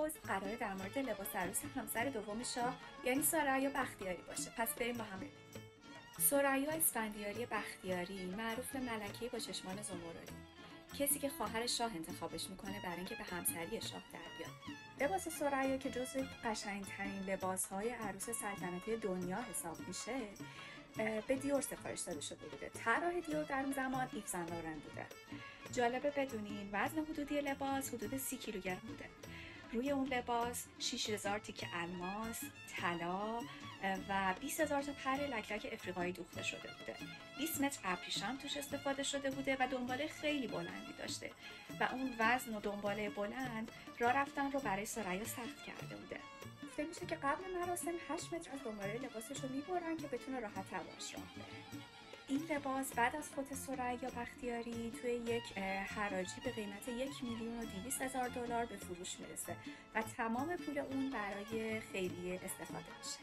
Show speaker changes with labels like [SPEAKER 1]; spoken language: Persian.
[SPEAKER 1] امروز قراره در مورد لباس عروس همسر دوم شاه یعنی ثریا بختیاری باشه. پس بریم با هم ببینیم. ثریا اسفندیاری بختیاری معروف به ملکه‌ای با چشمان زمردی، کسی که خواهر شاه انتخابش میکنه برای اینکه به همسری شاه در بیاد. لباس ثریا که جزو قشنگترین لباس‌های عروس سلطنتی دنیا حساب میشه، به دیور سفارش داده شده بوده. طراح دیور در اون زمان ایو سن لورن بوده. جالبه بدونین وزن حدودی لباس حدود 30 کیلوگرم بوده. روی اون لباس 6000 تیکه الماس، طلا و 20000 تا پر لک‌لک افریقایی دوخته شده بوده. 20 متر ابریشم توش استفاده شده بوده و دنباله خیلی بلندی داشته و اون وزن و دنباله بلند راه رفتن رو برای ثریا سخت کرده بوده. گفته میشه که قبل مراسم 8 متر از دنباله لباسش رو میبرن که بتونه راحت باش راه بره. این لباس بعد از فوت ثریا بختیاری توی یک حراجی به قیمت $1,200,000 به فروش میرسه و تمام پول اون برای خیریه استفاده میشه.